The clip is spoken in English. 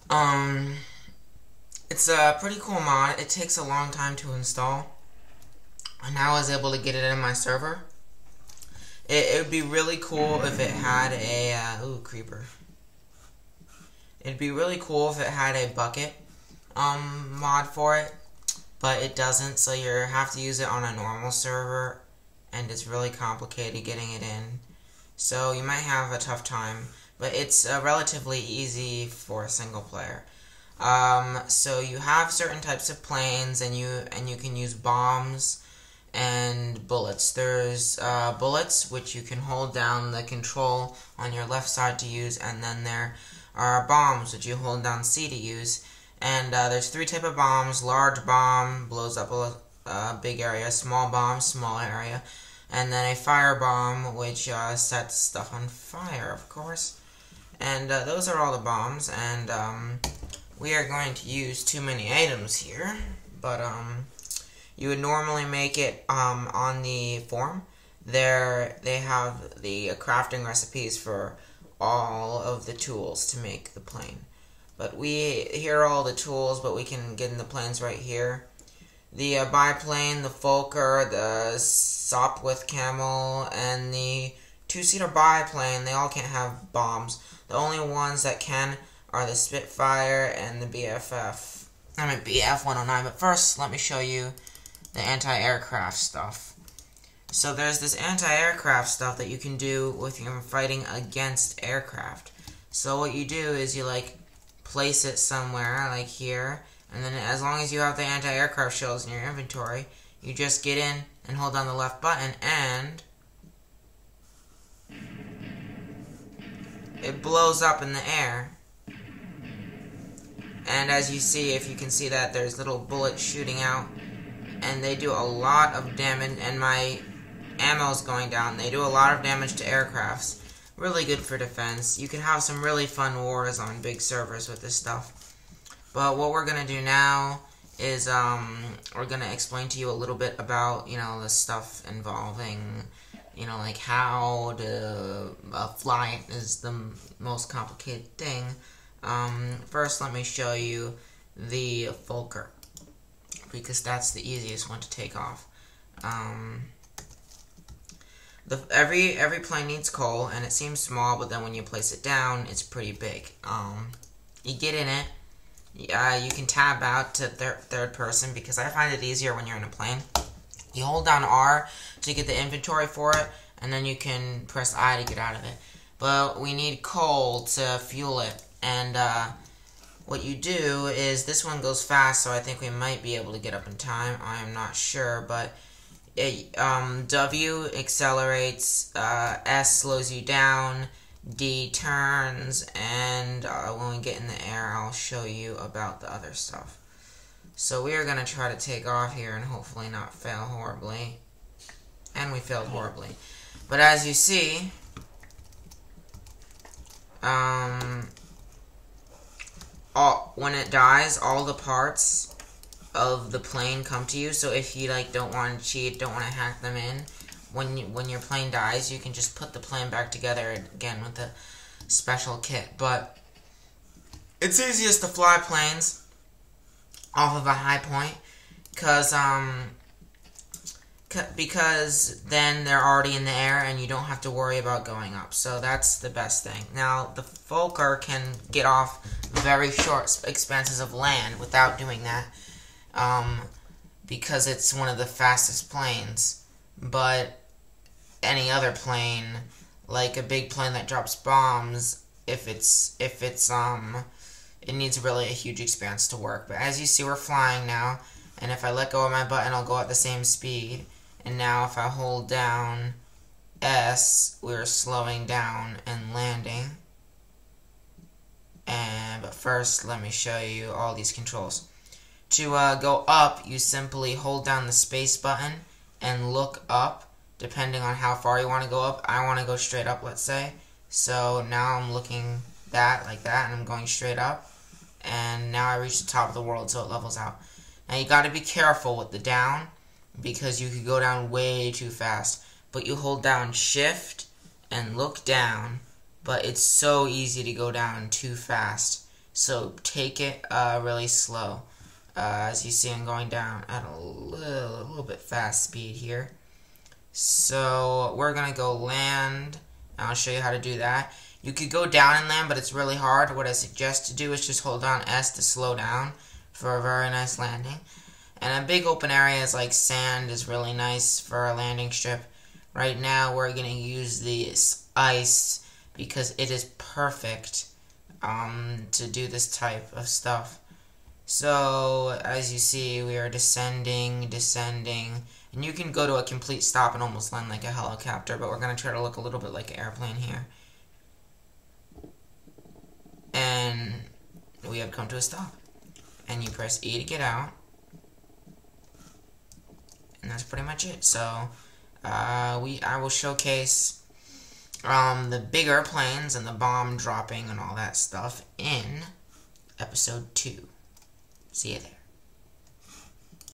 Um, it's a pretty cool mod. It takes a long time to install, and I was able to get it in my server. It would be really cool if it had a, ooh, creeper. It'd be really cool if it had a bucket, mod for it, but it doesn't, so you have to use it on a normal server, and it's really complicated getting it in. So you might have a tough time, but it's relatively easy for a single player. So you have certain types of planes, and you can use bombs and bullets. There's bullets, which you can hold down the control on your left side to use, and then there are bombs, which you hold down C to use. And there's three types of bombs. Large bomb blows up a big area. Small bomb, small area. And then a fire bomb, which sets stuff on fire, of course. And those are all the bombs, and we are going to use too many items here, but you would normally make it on the forum. There they have the crafting recipes for all of the tools to make the plane. But here are all the tools, but we can get in the planes right here. The biplane, the Fokker, the Sopwith Camel, and the two-seater biplane, they all can't have bombs. The only ones that can are the Spitfire and the BF-109. But first, let me show you the anti-aircraft stuff. So there's this anti-aircraft stuff that you can do with your fighting against aircraft. So what you do is you place it somewhere, like here, and then as long as you have the anti-aircraft shells in your inventory, you just get in and hold down the left button, and it blows up in the air. And as you see, if you can see that, there's little bullets shooting out, and they do a lot of damage, and my ammo's going down. They do a lot of damage to aircrafts. Really good for defense. You can have some really fun wars on big servers with this stuff. But what we're going to do now is we're going to explain to you a little bit about, the stuff involving, like how to fly is the most complicated thing. First, let me show you the Fokker, because that's the easiest one to take off. Every plane needs coal, and it seems small, but then when you place it down, it's pretty big. You get in it. You can tab out to third person, because I find it easier when you're in a plane. You hold down R to get the inventory for it, and then you can press I to get out of it. But we need coal to fuel it, and what you do is, this one goes fast, so I think we might be able to get up in time. I am not sure, but W accelerates, S slows you down, D turns, and when we get in the air, I'll show you about the other stuff. So we are going to try to take off here and hopefully not fail horribly. And we failed horribly. But as you see, when it dies, all the parts of the plane come to you. So if you don't want to cheat, don't want to hack them in, when your plane dies, you can just put the plane back together again with a special kit. But it's easiest to fly planes off of a high point, because then they're already in the air and you don't have to worry about going up. So that's the best thing. Now, the Fokker can get off very short expanses of land without doing that, because it's one of the fastest planes. But any other plane, like a big plane that drops bombs, it needs really a huge expanse to work. But as you see, we're flying now, and if I let go of my button, I'll go at the same speed. And now if I hold down S, we're slowing down and landing. But first, let me show you all these controls. To go up, you simply hold down the space button and look up, depending on how far you want to go up. I want to go straight up, let's say. So now I'm looking like that, and I'm going straight up. And now I reach the top of the world, so it levels out. Now you got to be careful with the down, because you could go down way too fast. But you hold down Shift and look down, but it's so easy to go down too fast. So take it really slow. As you see, I'm going down at a little bit fast speed here. So we're going to go land. I'll show you how to do that. You could go down and land, but it's really hard. What I suggest to do is just hold down S to slow down for a very nice landing. And a big open areas like sand is really nice for a landing strip. Right now we're going to use this ice because it is perfect to do this type of stuff. So as you see, we are descending, and you can go to a complete stop and almost land like a helicopter, but we're going to try to look a little bit like an airplane here. And we have come to a stop. And you press E to get out. And that's pretty much it. So I will showcase the bigger planes and the bomb dropping and all that stuff in episode 2. See you there.